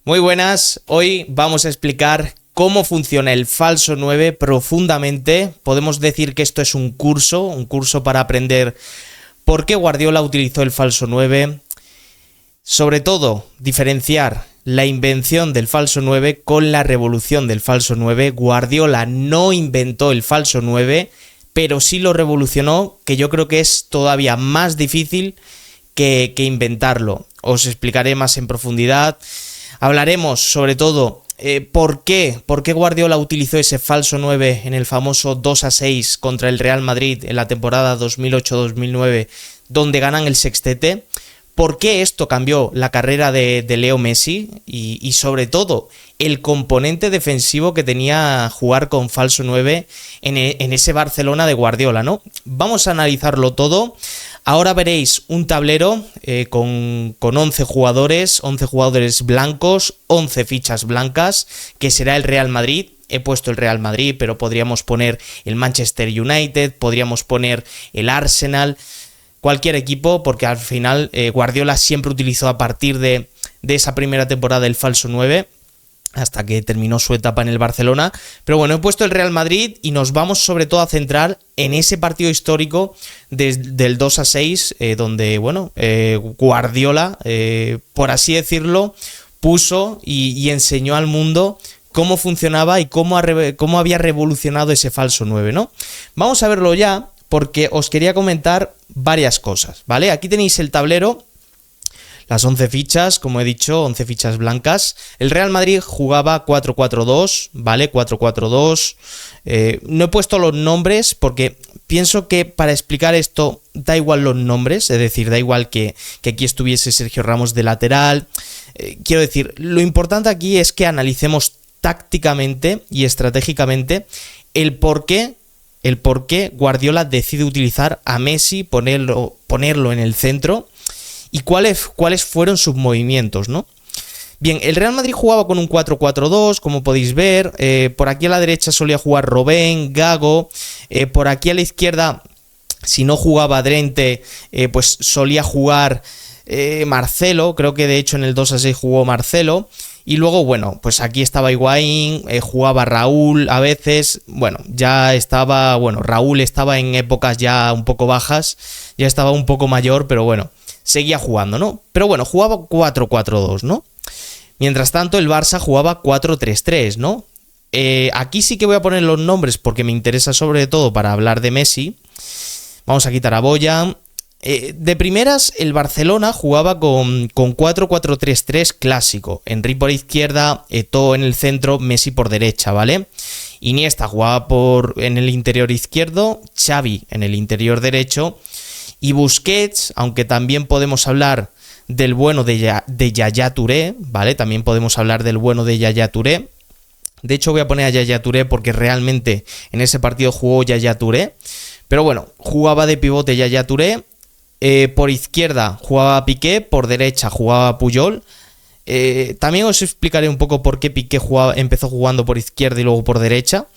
Muy buenas, hoy vamos a explicar cómo funciona el falso 9 profundamente. Podemos decir que esto es un curso para aprender por qué Guardiola utilizó el falso 9. Sobre todo, diferenciar la invención del falso 9 con la revolución del falso 9. Guardiola no inventó el falso 9, pero sí lo revolucionó, que yo creo que es todavía más difícil que inventarlo. Os explicaré más en profundidad. Hablaremos sobre todo por qué Guardiola utilizó ese falso 9 en el famoso 2-6 contra el Real Madrid en la temporada 2008-2009, donde ganan el sextete. ¿Por qué esto cambió la carrera de Leo Messi? Y sobre todo, el componente defensivo que tenía jugar con falso 9 en ese Barcelona de Guardiola, ¿no? Vamos a analizarlo todo. Ahora veréis un tablero con 11 jugadores blancos, 11 fichas blancas, que será el Real Madrid. He puesto el Real Madrid, pero podríamos poner el Manchester United, podríamos poner el Arsenal, cualquier equipo, porque al final Guardiola siempre utilizó a partir de esa primera temporada el falso 9, hasta que terminó su etapa en el Barcelona. Pero bueno, he puesto el Real Madrid y nos vamos sobre todo a centrar en ese partido histórico del 2-6, donde, bueno, Guardiola, por así decirlo, puso y enseñó al mundo cómo funcionaba y cómo había revolucionado ese falso 9, ¿no? Vamos a verlo ya, porque os quería comentar varias cosas, ¿vale? Aquí tenéis el tablero. Las 11 fichas, como he dicho, 11 fichas blancas. El Real Madrid jugaba 4-4-2, ¿vale? 4-4-2. No he puesto los nombres porque pienso que para explicar esto da igual los nombres, es decir, da igual que aquí estuviese Sergio Ramos de lateral. Quiero decir, lo importante aquí es que analicemos tácticamente y estratégicamente el por qué Guardiola decide utilizar a Messi, ponerlo en el centro. ¿Y cuáles fueron sus movimientos, no? Bien, el Real Madrid jugaba con un 4-4-2, como podéis ver. Por aquí a la derecha solía jugar Robben, Gago. Por aquí a la izquierda, si no jugaba Drente, pues solía jugar Marcelo. Creo que de hecho en el 2-6 jugó Marcelo. Y luego, bueno, pues aquí estaba Higuaín, jugaba Raúl a veces. Bueno, Raúl estaba en épocas ya un poco bajas. Ya estaba un poco mayor, pero bueno, seguía jugando, ¿no? Pero bueno, jugaba 4-4-2, ¿no? Mientras tanto, el Barça jugaba 4-3-3, ¿no? Aquí sí que voy a poner los nombres porque me interesa sobre todo para hablar de Messi. Vamos a quitar a Boyan. De primeras, el Barcelona jugaba con 4-4-3-3 clásico. Henry por izquierda, Eto'o en el centro, Messi por derecha, ¿vale? Iniesta jugaba en el interior izquierdo, Xavi en el interior derecho. Y Busquets, aunque también podemos hablar del bueno de Yaya Touré, ¿vale? También podemos hablar del bueno de Yaya Touré. De hecho, voy a poner a Yaya Touré porque realmente en ese partido jugó Yaya Touré. Pero bueno, jugaba de pivote Yaya Touré. Por izquierda jugaba Piqué, por derecha jugaba Puyol. También os explicaré un poco por qué Piqué empezó jugando por izquierda y luego por derecha.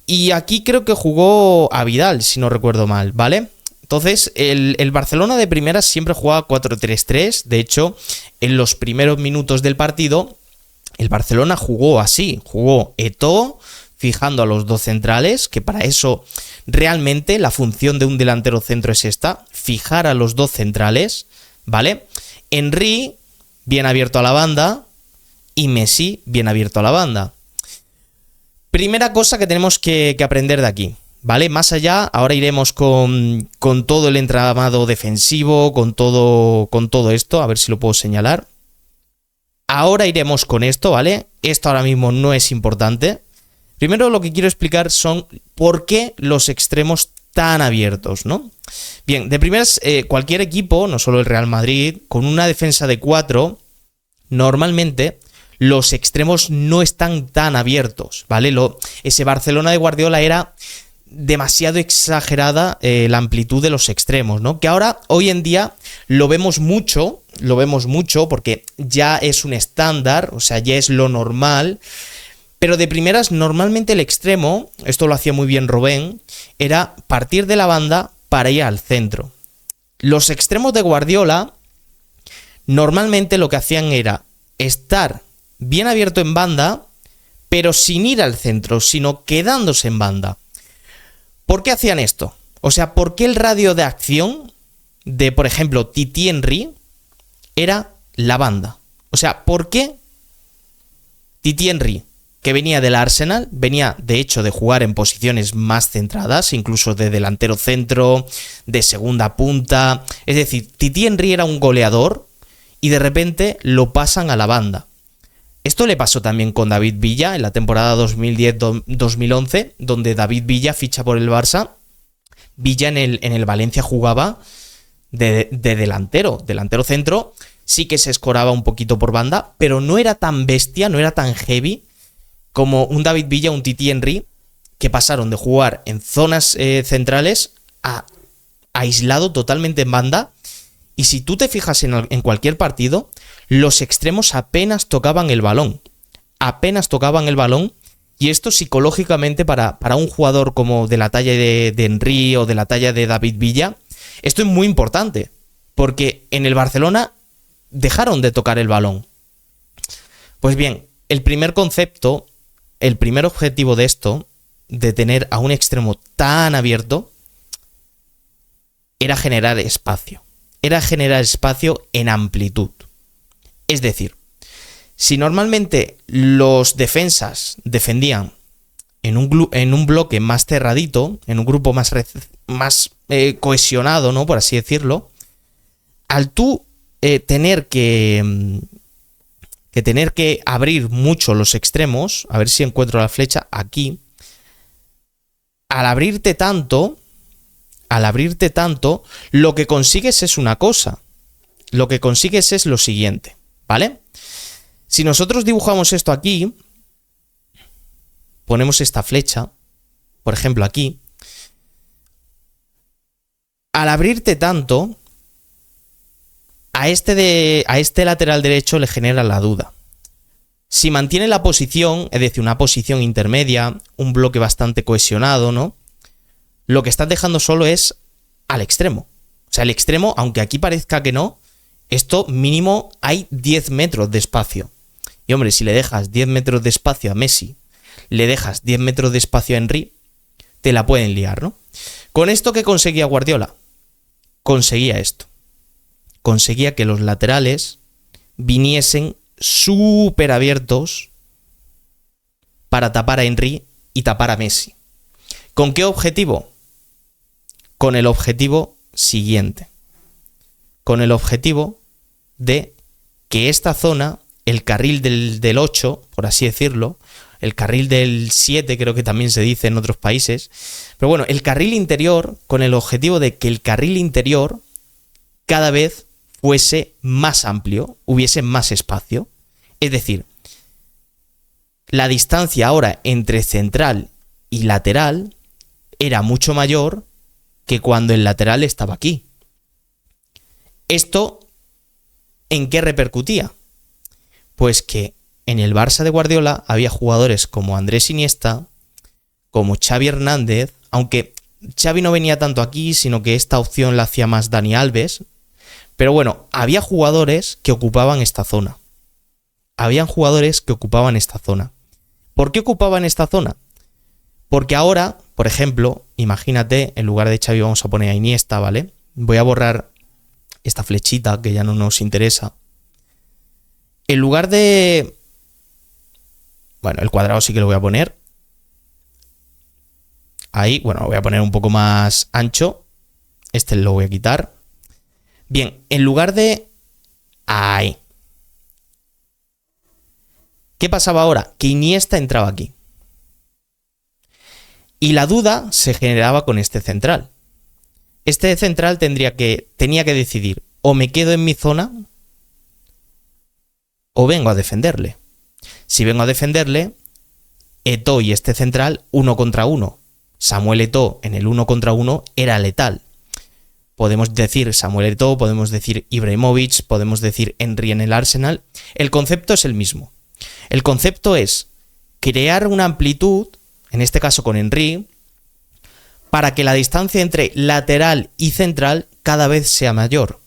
Y aquí creo que jugó a Vidal, si no recuerdo mal, ¿vale? Entonces, el Barcelona de primeras siempre jugaba 4-3-3. De hecho, en los primeros minutos del partido, el Barcelona jugó así. Jugó Eto'o, fijando a los dos centrales, que para eso realmente la función de un delantero centro es esta, fijar a los dos centrales, ¿vale? Henry bien abierto a la banda y Messi bien abierto a la banda. Primera cosa que tenemos que aprender de aquí, ¿vale? Más allá, ahora iremos con todo el entramado defensivo, con todo esto, a ver si lo puedo señalar. Ahora iremos con esto, ¿vale? Esto ahora mismo no es importante. Primero lo que quiero explicar son por qué los extremos tan abiertos, ¿no? Bien, de primeras, cualquier equipo, no solo el Real Madrid, con una defensa de 4, normalmente los extremos no están tan abiertos, ¿vale? Ese Barcelona de Guardiola era demasiado exagerada la amplitud de los extremos, ¿no? Que ahora, hoy en día, lo vemos mucho porque ya es un estándar, o sea, ya es lo normal. Pero de primeras, normalmente el extremo, esto lo hacía muy bien Robben, era partir de la banda para ir al centro. Los extremos de Guardiola normalmente lo que hacían era estar bien abierto en banda, pero sin ir al centro, sino quedándose en banda. ¿Por qué hacían esto? O sea, ¿por qué el radio de acción de, por ejemplo, Thierry Henry era la banda? O sea, ¿por qué Thierry Henry, que venía del Arsenal, venía de hecho de jugar en posiciones más centradas, incluso de delantero centro, de segunda punta? Es decir, Thierry Henry era un goleador y de repente lo pasan a la banda. Esto le pasó también con David Villa en la temporada 2010-2011, donde David Villa ficha por el Barça. Villa en el Valencia jugaba de delantero centro. Sí que se escoraba un poquito por banda, pero no era tan bestia, no era tan heavy como un David Villa, un Thierry Henry, que pasaron de jugar en zonas centrales a aislado totalmente en banda. Y si tú te fijas en cualquier partido, los extremos apenas tocaban el balón. Apenas tocaban el balón. Y esto psicológicamente para un jugador como de la talla de Henry o de la talla de David Villa, esto es muy importante. Porque en el Barcelona dejaron de tocar el balón. Pues bien, el primer concepto, el primer objetivo de esto, de tener a un extremo tan abierto, era generar espacio. Era generar espacio en amplitud. Es decir, si normalmente los defensas defendían en un bloque más cerradito, en un grupo más cohesionado, ¿no? Por así decirlo, al tú tener que abrir mucho los extremos, a ver si encuentro la flecha aquí, al abrirte tanto, lo que consigues es una cosa. Lo que consigues es lo siguiente, ¿vale? Si nosotros dibujamos esto aquí, ponemos esta flecha, por ejemplo aquí, al abrirte tanto, a este lateral derecho le genera la duda. Si mantiene la posición, es decir, una posición intermedia, un bloque bastante cohesionado, ¿no? Lo que estás dejando solo es al extremo. O sea, el extremo, aunque aquí parezca que no, esto mínimo hay 10 metros de espacio. Y hombre, si le dejas 10 metros de espacio a Messi, le dejas 10 metros de espacio a Henry, te la pueden liar, ¿no? ¿Con esto qué conseguía Guardiola? Conseguía esto. Conseguía que los laterales viniesen súper abiertos para tapar a Henry y tapar a Messi. ¿Con qué objetivo? Con el objetivo siguiente. Con el objetivo de que esta zona, el carril del 8, por así decirlo, el carril del 7 creo que también se dice en otros países, pero bueno, el carril interior, con el objetivo de que el carril interior cada vez fuese más amplio, hubiese más espacio. Es decir, la distancia ahora entre central y lateral era mucho mayor que cuando el lateral estaba aquí. ¿Esto en qué repercutía? Pues que en el Barça de Guardiola había jugadores como Andrés Iniesta, como Xavi Hernández, aunque Xavi no venía tanto aquí, sino que esta opción la hacía más Dani Alves. Pero bueno, había jugadores que ocupaban esta zona. Habían jugadores que ocupaban esta zona. ¿Por qué ocupaban esta zona? Porque ahora, por ejemplo, imagínate, en lugar de Xavi vamos a poner a Iniesta, ¿vale? Voy a borrar esta flechita que ya no nos interesa. En lugar de... Bueno, el cuadrado sí que lo voy a poner. Ahí, bueno, lo voy a poner un poco más ancho. Este lo voy a quitar. Bien, en lugar de... Ahí. ¿Qué pasaba ahora? Que Iniesta entraba aquí. Y la duda se generaba con este central. Este central tenía que decidir, o me quedo en mi zona o vengo a defenderle. Si vengo a defenderle, Eto'o y este central 1 contra 1. Samuel Eto'o en el 1 contra 1 era letal. Podemos decir Samuel Eto'o, podemos decir Ibrahimovic, podemos decir Henry en el Arsenal. El concepto es el mismo. El concepto es crear una amplitud, en este caso con Henry, para que la distancia entre lateral y central cada vez sea mayor.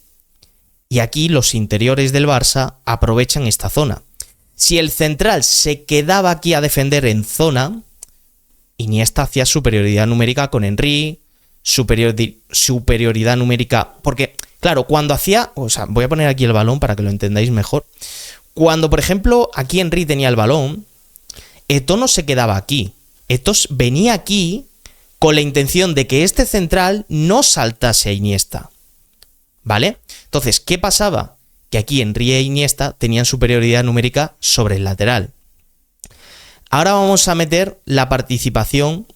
Y aquí los interiores del Barça aprovechan esta zona. Si el central se quedaba aquí a defender en zona, Iniesta hacía superioridad numérica con Henry, superioridad numérica, porque, claro, cuando hacía, o sea, voy a poner aquí el balón para que lo entendáis mejor. Cuando, por ejemplo, aquí Henry tenía el balón, Eto'o no se quedaba aquí. Eto'o venía aquí con la intención de que este central no saltase a Iniesta, ¿vale? Entonces, ¿qué pasaba? Que aquí Henry e Iniesta tenían superioridad numérica sobre el lateral. Ahora vamos a meter la participación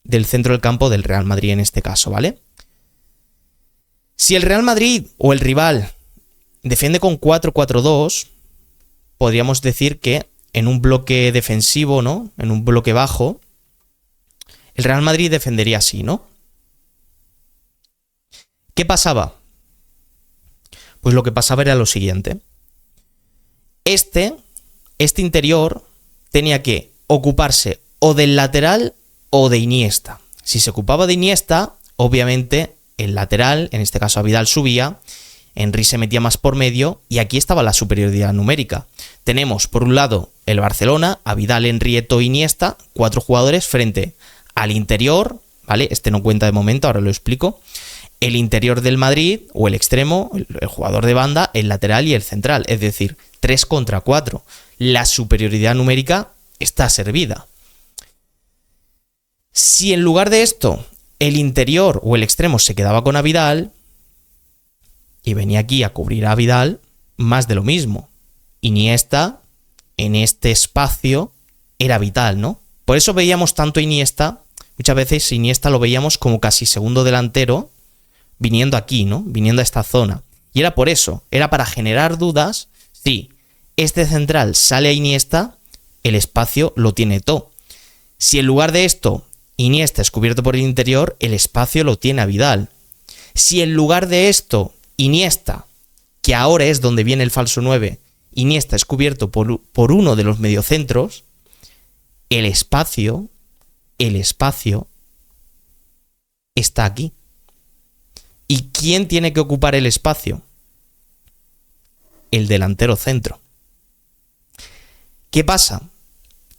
del centro del campo del Real Madrid en este caso, ¿vale? Si el Real Madrid o el rival defiende con 4-4-2, podríamos decir que en un bloque defensivo, ¿no? En un bloque bajo, el Real Madrid defendería así, ¿no? ¿Qué pasaba? Pues lo que pasaba era lo siguiente. Este interior tenía que ocuparse o del lateral o de Iniesta. Si se ocupaba de Iniesta, obviamente el lateral, en este caso a Vidal, subía, Henry se metía más por medio y aquí estaba la superioridad numérica. Tenemos por un lado el Barcelona, a Vidal, Henry, Eto'o, Iniesta, 4 jugadores frente al interior, ¿vale? Este no cuenta de momento, ahora lo explico. El interior del Madrid, o el extremo, el jugador de banda, el lateral y el central, es decir, 3 contra 4. La superioridad numérica está servida. Si en lugar de esto el interior o el extremo se quedaba con Vidal y venía aquí a cubrir a Vidal, más de lo mismo. Iniesta en este espacio era vital, ¿no? Por eso veíamos tanto Iniesta, muchas veces Iniesta lo veíamos como casi segundo delantero viniendo aquí, ¿no? Viniendo a esta zona. Y era por eso, era para generar dudas. Sí, este central sale a Iniesta, el espacio lo tiene Eto'o. Si en lugar de esto Iniesta es cubierto por el interior, el espacio lo tiene a Vidal. Si en lugar de esto Iniesta, que ahora es donde viene el falso 9, Iniesta es cubierto por uno de los mediocentros, el espacio está aquí. ¿Y quién tiene que ocupar el espacio? El delantero centro. ¿Qué pasa?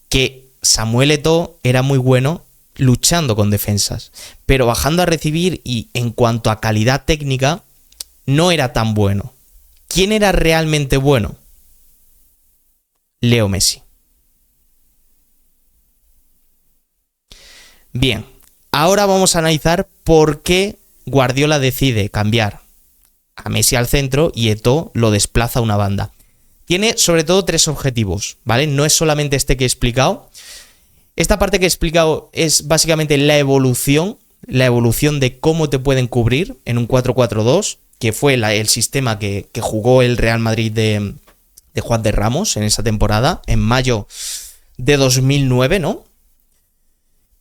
Que Samuel Eto'o era muy bueno luchando con defensas, pero bajando a recibir y en cuanto a calidad técnica no era tan bueno. ¿Quién era realmente bueno? Leo Messi. Bien, ahora vamos a analizar por qué Guardiola decide cambiar a Messi al centro y Eto'o lo desplaza a una banda. Tiene sobre todo 3 objetivos, ¿vale? No es solamente este que he explicado. Esta parte que he explicado es básicamente la evolución de cómo te pueden cubrir en un 4-4-2, que fue el sistema que jugó el Real Madrid de Juan de Ramos en esa temporada, en mayo de 2009, ¿no?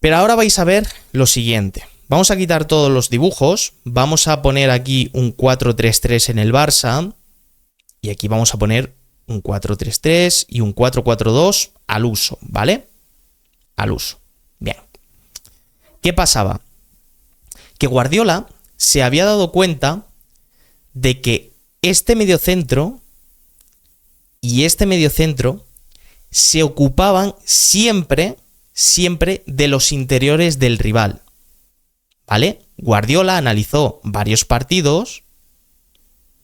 Pero ahora vais a ver lo siguiente. Vamos a quitar todos los dibujos, vamos a poner aquí un 4-3-3 en el Barça y aquí vamos a poner un 4-3-3 y un 4-4-2 al uso, ¿vale? Al uso. Bien. ¿Qué pasaba? Que Guardiola se había dado cuenta de que este mediocentro y este mediocentro se ocupaban siempre de los interiores del rival, ¿vale? Guardiola analizó varios partidos,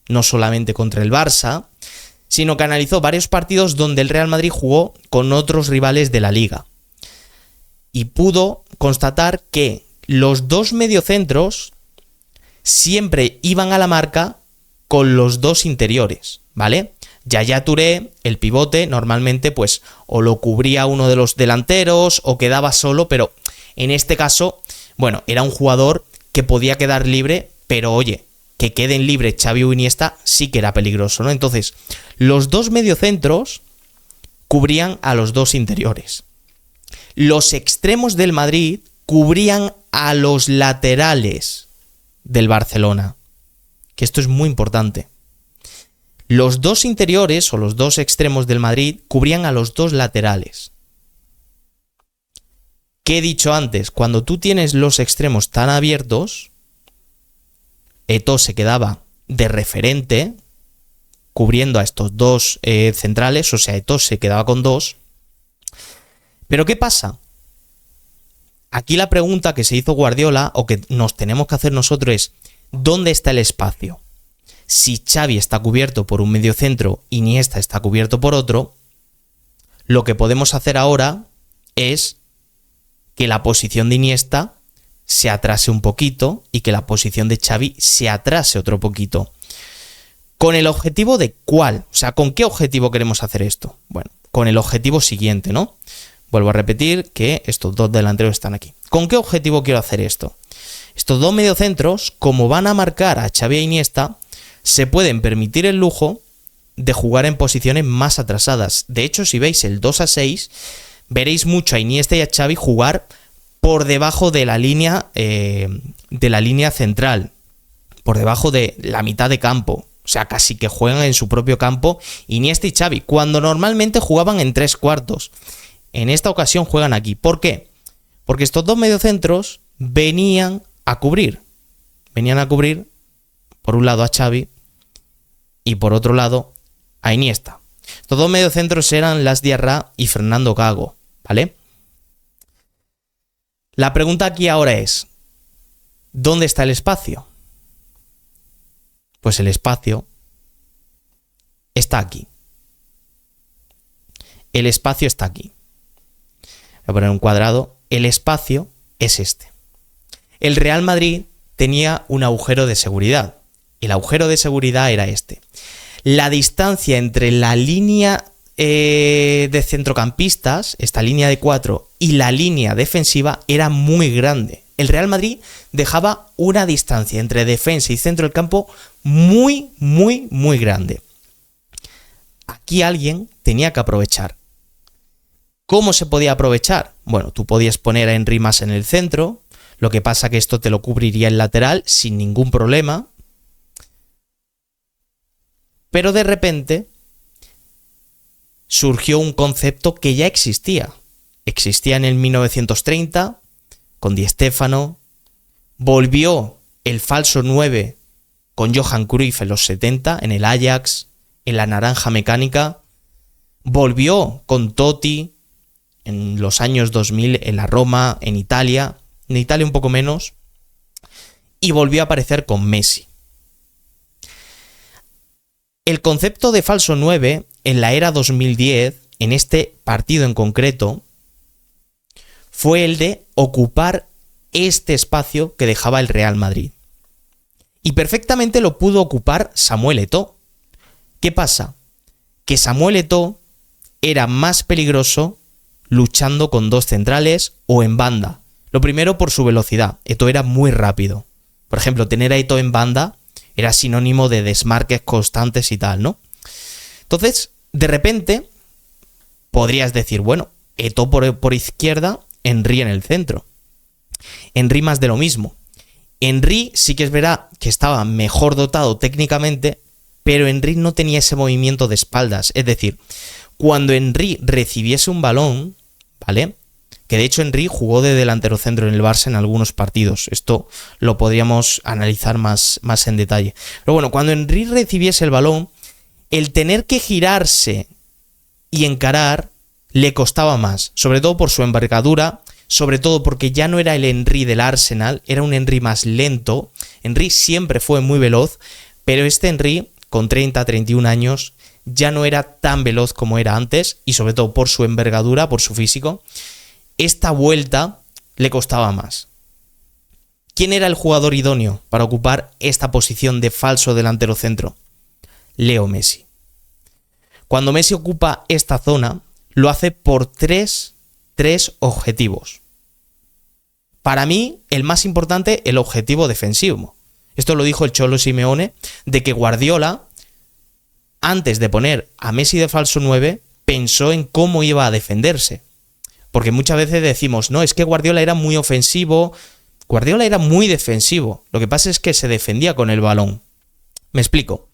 no solamente contra el Barça, sino que analizó varios partidos donde el Real Madrid jugó con otros rivales de la liga. Y pudo constatar que los 2 mediocentros siempre iban a la marca con los 2 interiores, ¿vale? Yaya Touré, el pivote, normalmente pues o lo cubría uno de los delanteros o quedaba solo, pero en este caso, bueno, era un jugador que podía quedar libre, pero oye, que queden libres Xavi o Iniesta sí que era peligroso, ¿no? Entonces, los 2 mediocentros cubrían a los 2 interiores. Los extremos del Madrid cubrían a los laterales del Barcelona, que esto es muy importante. Los 2 interiores o los 2 extremos del Madrid cubrían a los 2 laterales. ¿Qué he dicho antes? Cuando tú tienes los extremos tan abiertos, Eto'o se quedaba de referente cubriendo a estos dos centrales, o sea, Eto'o se quedaba con dos. Pero ¿qué pasa? Aquí la pregunta que se hizo Guardiola, o que nos tenemos que hacer nosotros, es ¿dónde está el espacio? Si Xavi está cubierto por un mediocentro, Iniesta está cubierto por otro, lo que podemos hacer ahora es que la posición de Iniesta se atrase un poquito y que la posición de Xavi se atrase otro poquito. ¿Con el objetivo de cuál? O sea, ¿con qué objetivo queremos hacer esto? Bueno, con el objetivo siguiente, ¿no? Vuelvo a repetir que estos dos delanteros están aquí. ¿Con qué objetivo quiero hacer esto? Estos dos mediocentros, como van a marcar a Xavi e Iniesta, se pueden permitir el lujo de jugar en posiciones más atrasadas. De hecho, si veis el 2-6, veréis mucho a Iniesta y a Xavi jugar por debajo de la línea central, por debajo de la mitad de campo. O sea, casi que juegan en su propio campo Iniesta y Xavi, cuando normalmente jugaban en 3/4. En esta ocasión juegan aquí. ¿Por qué? Porque estos dos mediocentros venían a cubrir. Venían a cubrir, por un lado a Xavi y por otro lado a Iniesta. Estos dos mediocentros eran Las Diarra y Fernando Gago, ¿vale? La pregunta aquí ahora es, ¿dónde está el espacio? Pues el espacio está aquí. El espacio está aquí. Voy a poner un cuadrado. El espacio es este. El Real Madrid tenía un agujero de seguridad. El agujero de seguridad era este. La distancia entre la línea de centrocampistas, esta línea de 4, y la línea defensiva era muy grande. El Real Madrid dejaba una distancia entre defensa y centro del campo muy, muy, muy grande. Aquí alguien tenía que aprovechar. ¿Cómo se podía aprovechar? Bueno, tú podías poner a Henry más en el centro, lo que pasa que esto te lo cubriría el lateral sin ningún problema. Pero de repente surgió un concepto que ya existía. Existía en el 1930 con Di Stéfano, volvió el falso 9 con Johan Cruyff en los 70 en el Ajax, en la Naranja Mecánica, volvió con Totti en los años 2000 en la Roma, en Italia un poco menos, y volvió a aparecer con Messi. El concepto de falso 9 en la era 2010, en este partido en concreto, fue el de ocupar este espacio que dejaba el Real Madrid. Y perfectamente lo pudo ocupar Samuel Eto'o. ¿Qué pasa? Que Samuel Eto'o era más peligroso luchando con dos centrales o en banda. Lo primero por su velocidad. Eto'o era muy rápido. Por ejemplo, tener a Eto'o en banda era sinónimo de desmarques constantes y tal, ¿no? Entonces, de repente, podrías decir, bueno, Eto'o por izquierda, Henry en el centro. Henry más de lo mismo. Henry sí que es verdad que estaba mejor dotado técnicamente, pero Henry no tenía ese movimiento de espaldas. Es decir, cuando Henry recibiese un balón, ¿vale? Que de hecho Henry jugó de delantero centro en el Barça en algunos partidos. Esto lo podríamos analizar más en detalle. Pero bueno, cuando Henry recibiese el balón, el tener que girarse y encarar le costaba más. Sobre todo por su envergadura, sobre todo porque ya no era el Henry del Arsenal, era un Henry más lento. Henry siempre fue muy veloz, pero este Henry, con 30-31 años, ya no era tan veloz como era antes, y sobre todo por su envergadura, por su físico, esta vuelta le costaba más. ¿Quién era el jugador idóneo para ocupar esta posición de falso delantero centro? Leo Messi. Cuando Messi ocupa esta zona, lo hace por tres objetivos. Para mí, el más importante, el objetivo defensivo. Esto lo dijo el Cholo Simeone, de que Guardiola, antes de poner a Messi de falso 9, pensó en cómo iba a defenderse. Porque muchas veces decimos, no, es que Guardiola era muy ofensivo. Guardiola era muy defensivo. Lo que pasa es que se defendía con el balón. Me explico.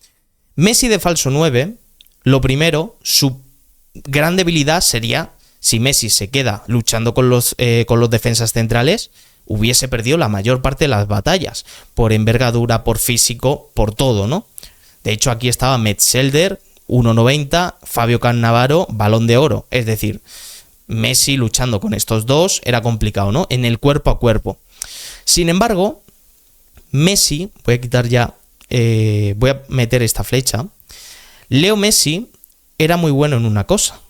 Messi de falso 9, lo primero, su gran debilidad sería, si Messi se queda luchando con los defensas centrales, hubiese perdido la mayor parte de las batallas. Por envergadura, por físico, por todo, ¿no? De hecho, aquí estaba Metzelder, 1,90, Fabio Cannavaro, Balón de Oro. Es decir, Messi luchando con estos dos era complicado, ¿no? En el cuerpo a cuerpo. Sin embargo, Messi, voy a quitar ya, voy a meter esta flecha. Leo Messi era muy bueno en una cosa.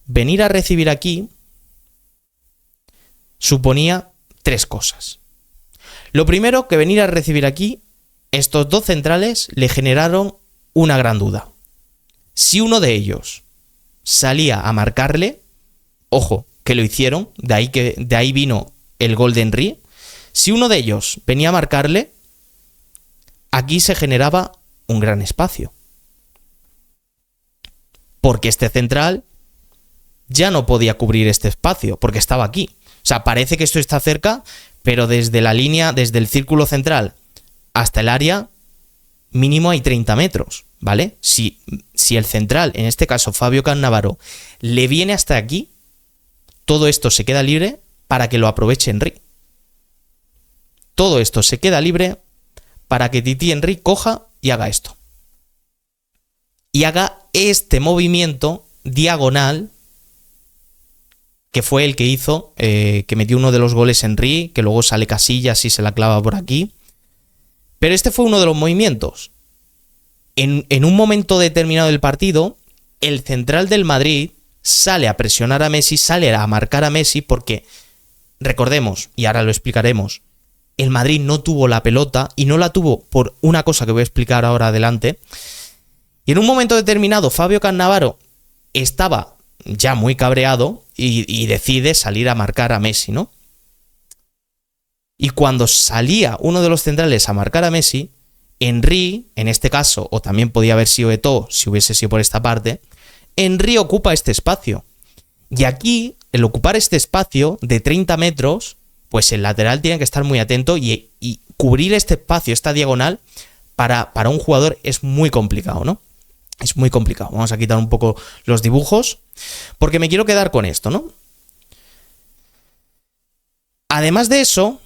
Venir a recibir aquí suponía tres cosas. Lo primero, que venir a recibir aquí, estos dos centrales le generaron una gran duda. Si uno de ellos salía a marcarle, ojo, que lo hicieron, de ahí vino el gol de Henry. Si uno de ellos venía a marcarle, aquí se generaba un gran espacio. Porque este central ya no podía cubrir este espacio, porque estaba aquí. O sea, parece que esto está cerca, pero desde la línea, desde el círculo central hasta el área, mínimo hay 30 metros, ¿vale? Si el central, en este caso Fabio Cannavaro, le viene hasta aquí, todo esto se queda libre para que lo aproveche Henry. Todo esto se queda libre para que Titi Henry coja y haga esto. Y haga este movimiento diagonal, que fue el que hizo, que metió uno de los goles Henry, que luego sale Casillas y se la clava por aquí. Pero este fue uno de los movimientos. En un momento determinado del partido, el central del Madrid sale a presionar a Messi, sale a marcar a Messi, porque, recordemos, y ahora lo explicaremos, el Madrid no tuvo la pelota y no la tuvo por una cosa que voy a explicar ahora adelante. Y en un momento determinado, Fabio Cannavaro estaba ya muy cabreado y decide salir a marcar a Messi, ¿no? Y cuando salía uno de los centrales a marcar a Messi, Henry, en este caso, o también podía haber sido Eto'o si hubiese sido por esta parte, Henry ocupa este espacio. Y aquí, el ocupar este espacio de 30 metros, pues el lateral tiene que estar muy atento y cubrir este espacio, esta diagonal, para un jugador es muy complicado, ¿no? Es muy complicado. Vamos a quitar un poco los dibujos, porque me quiero quedar con esto, ¿no? Además de eso,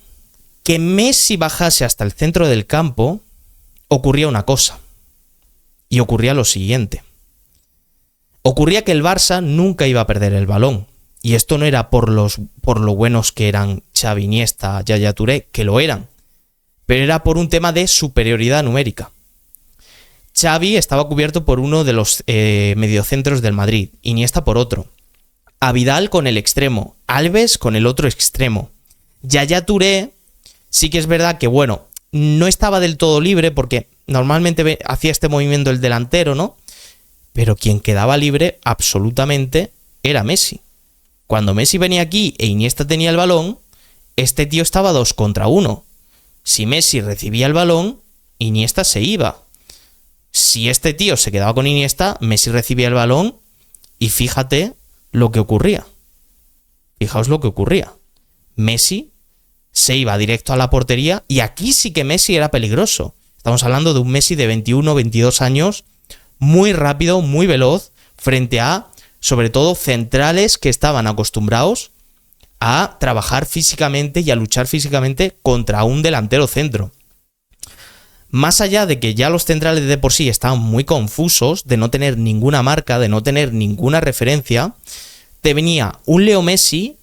que Messi bajase hasta el centro del campo, ocurría una cosa. Y ocurría lo siguiente. Ocurría que el Barça nunca iba a perder el balón. Y esto no era por lo buenos que eran Xavi, Iniesta, Yaya Touré, que lo eran. Pero era por un tema de superioridad numérica. Xavi estaba cubierto por uno de los mediocentros del Madrid, Iniesta por otro. A Vidal con el extremo, Alves con el otro extremo. Yaya Touré sí que es verdad que, bueno, no estaba del todo libre porque normalmente hacía este movimiento el delantero, ¿no? Pero quien quedaba libre absolutamente era Messi. Cuando Messi venía aquí e Iniesta tenía el balón, este tío estaba 2 contra 1. Si Messi recibía el balón, Iniesta se iba. Si este tío se quedaba con Iniesta, Messi recibía el balón y fíjate lo que ocurría. Fijaos lo que ocurría. Messi se iba directo a la portería y aquí sí que Messi era peligroso. Estamos hablando de un Messi de 21, 22 años, muy rápido, muy veloz, frente a, sobre todo, centrales que estaban acostumbrados a trabajar físicamente y a luchar físicamente contra un delantero centro. Más allá de que ya los centrales de por sí estaban muy confusos, de no tener ninguna marca, de no tener ninguna referencia, te venía un Leo Messi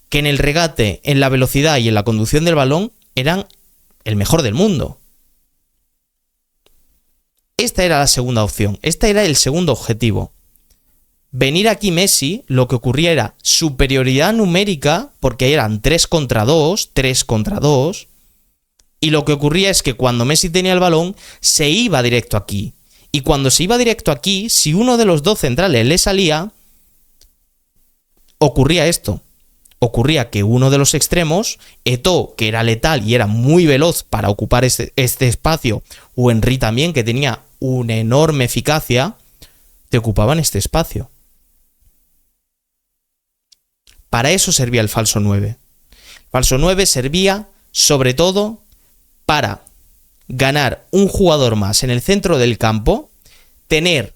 que en el regate, en la velocidad y en la conducción del balón eran el mejor del mundo. Esta era la segunda opción, este era el segundo objetivo. Venir aquí Messi, lo que ocurría era superioridad numérica, porque eran 3 contra 2, y lo que ocurría es que cuando Messi tenía el balón, se iba directo aquí. Y cuando se iba directo aquí, si uno de los dos centrales le salía, ocurría esto. Ocurría que uno de los extremos, Eto'o, que era letal y era muy veloz para ocupar este espacio, o Henry también, que tenía una enorme eficacia, te ocupaban este espacio. Para eso servía el falso 9. El falso 9 servía, sobre todo, para ganar un jugador más en el centro del campo, tener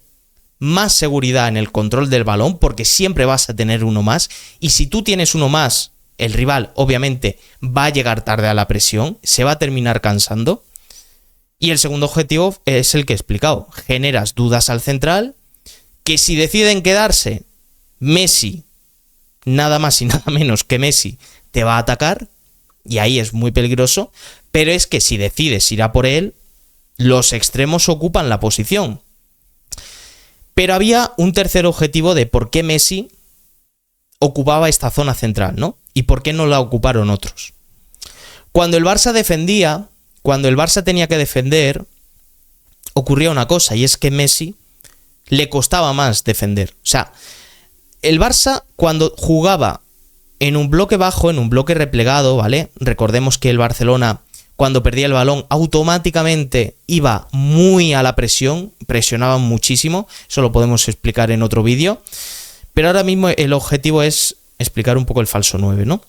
más seguridad en el control del balón, porque siempre vas a tener uno más, y si tú tienes uno más, el rival obviamente va a llegar tarde a la presión, se va a terminar cansando, Y el segundo objetivo es el que he explicado. Generas dudas al central, que si deciden quedarse, Messi, nada más y nada menos que Messi, te va a atacar, y ahí es muy peligroso, pero es que si decides ir a por él, los extremos ocupan la posición. Pero había un tercer objetivo de por qué Messi ocupaba esta zona central, ¿no? Y por qué no la ocuparon otros. Cuando el Barça defendía, cuando el Barça tenía que defender, ocurría una cosa, y es que Messi le costaba más defender. O sea, el Barça cuando jugaba en un bloque bajo, en un bloque replegado, ¿vale? Recordemos que el Barcelona, cuando perdía el balón, automáticamente iba muy a la presión, presionaban muchísimo, eso lo podemos explicar en otro vídeo, pero ahora mismo el objetivo es explicar un poco el falso 9, ¿no?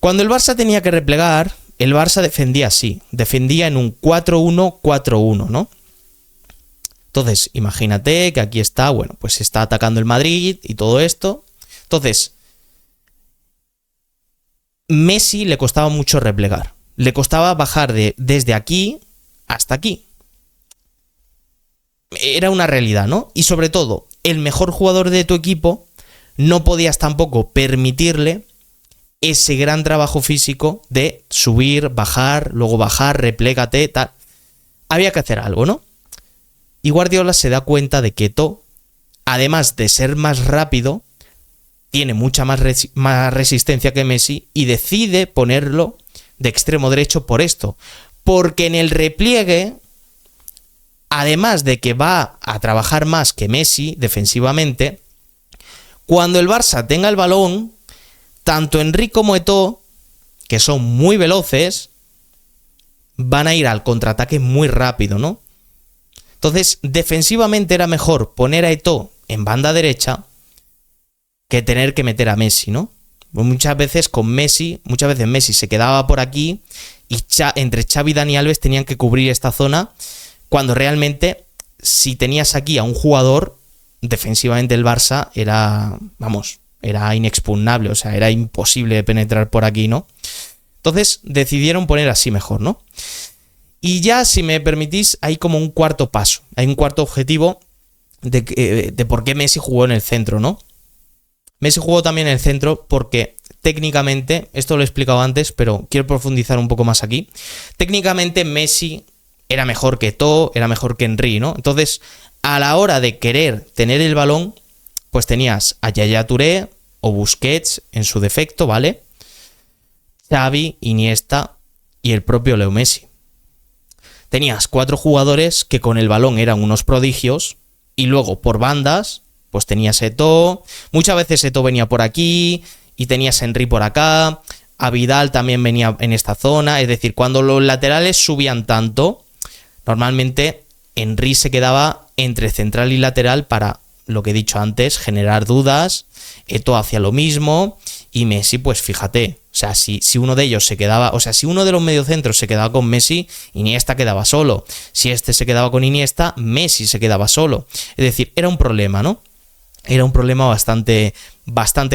Cuando el Barça tenía que replegar, el Barça defendía así, defendía en un 4-1-4-1, ¿no? Entonces, imagínate que aquí está, bueno, pues está atacando el Madrid y todo esto. Entonces, Messi le costaba mucho replegar. Le costaba bajar desde aquí hasta aquí. Era una realidad, ¿no? Y sobre todo, el mejor jugador de tu equipo no podías tampoco permitirle ese gran trabajo físico de subir, bajar, luego bajar, replégate, tal. Había que hacer algo, ¿no? Y Guardiola se da cuenta de que Eto'o, además de ser más rápido, tiene mucha más resistencia que Messi y decide ponerlo de extremo derecho por esto. Porque en el repliegue, además de que va a trabajar más que Messi defensivamente, cuando el Barça tenga el balón, tanto Henry como Eto'o, que son muy veloces, van a ir al contraataque muy rápido, ¿no? Entonces, defensivamente era mejor poner a Eto'o en banda derecha que tener que meter a Messi, ¿no? Pues muchas veces Messi se quedaba por aquí y entre Xavi y Dani Alves tenían que cubrir esta zona, cuando realmente, si tenías aquí a un jugador, defensivamente el Barça era inexpugnable, o sea, era imposible de penetrar por aquí, ¿no? Entonces decidieron poner así mejor, ¿no? Y ya, si me permitís, hay como un cuarto paso, hay un cuarto objetivo de por qué Messi jugó en el centro, ¿no? Messi jugó también en el centro porque técnicamente, esto lo he explicado antes, pero quiero profundizar un poco más aquí. Técnicamente Messi era mejor que Eto'o, era mejor que Henry, ¿no? Entonces, a la hora de querer tener el balón, pues tenías a Yaya Touré o Busquets en su defecto, ¿vale? Xavi, Iniesta y el propio Leo Messi. Tenías 4 jugadores que con el balón eran unos prodigios, y luego por bandas pues tenías Eto'o, muchas veces Eto'o venía por aquí y tenías a Henry por acá, a Vidal también venía en esta zona, es decir, cuando los laterales subían tanto, normalmente Henry se quedaba entre central y lateral para, lo que he dicho antes, generar dudas. Eto'o hacía lo mismo y Messi, pues fíjate, o sea, si uno de ellos se quedaba, o sea, si uno de los mediocentros se quedaba con Messi, Iniesta quedaba solo. Si este se quedaba con Iniesta, Messi se quedaba solo. Es decir, era un problema, ¿no? Era un problema bastante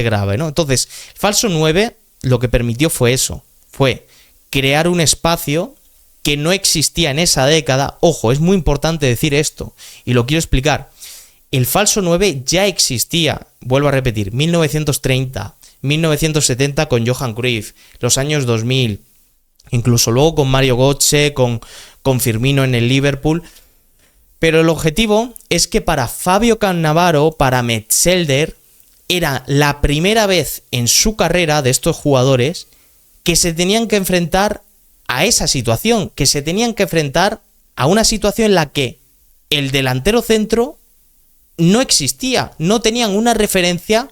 grave, ¿no? Entonces, falso 9 lo que permitió fue eso, fue crear un espacio que no existía en esa década. Ojo, es muy importante decir esto y lo quiero explicar. El falso 9 ya existía, vuelvo a repetir, 1930, 1970 con Johan Cruyff, los años 2000, incluso luego con Mario Götze, con Firmino en el Liverpool. Pero el objetivo es que para Fabio Cannavaro, para Metzelder, era la primera vez en su carrera de estos jugadores que se tenían que enfrentar a esa situación, que se tenían que enfrentar a una situación en la que el delantero centro no existía, no tenían una referencia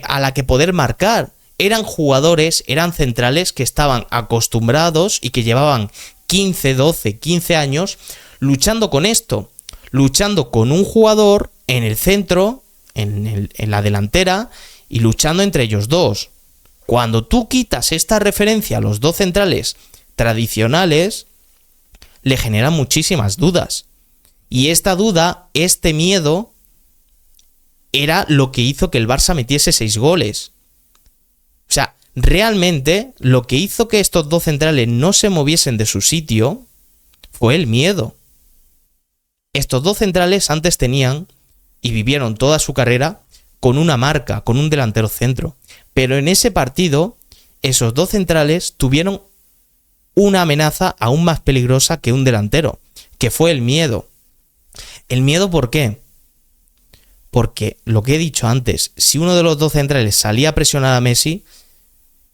a la que poder marcar. Eran jugadores, eran centrales que estaban acostumbrados y que llevaban 15, 12, 15 años luchando con esto, luchando con un jugador en el centro, en la delantera, y luchando entre ellos dos. Cuando tú quitas esta referencia a los dos centrales tradicionales, le generan muchísimas dudas. Y esta duda, este miedo, era lo que hizo que el Barça metiese 6 goles. O sea, realmente lo que hizo que estos dos centrales no se moviesen de su sitio fue el miedo. Estos dos centrales antes tenían y vivieron toda su carrera con una marca, con un delantero centro. Pero en ese partido, esos dos centrales tuvieron una amenaza aún más peligrosa que un delantero, que fue el miedo. ¿El miedo por qué? Porque lo que he dicho antes, si uno de los dos centrales salía a presionar a Messi,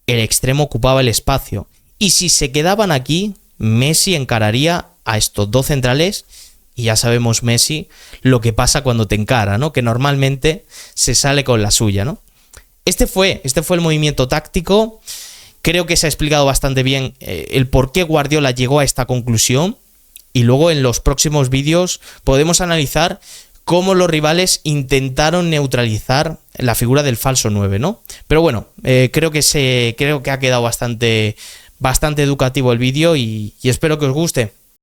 el extremo ocupaba el espacio. Y si se quedaban aquí, Messi encararía a estos dos centrales. Y ya sabemos Messi lo que pasa cuando te encara, ¿no? Que normalmente se sale con la suya, ¿no? Este fue el movimiento táctico. Creo que se ha explicado bastante bien el por qué Guardiola llegó a esta conclusión. Y luego en los próximos vídeos podemos analizar cómo los rivales intentaron neutralizar la figura del falso 9, ¿no? Pero bueno, creo que ha quedado bastante educativo el vídeo y espero que os guste.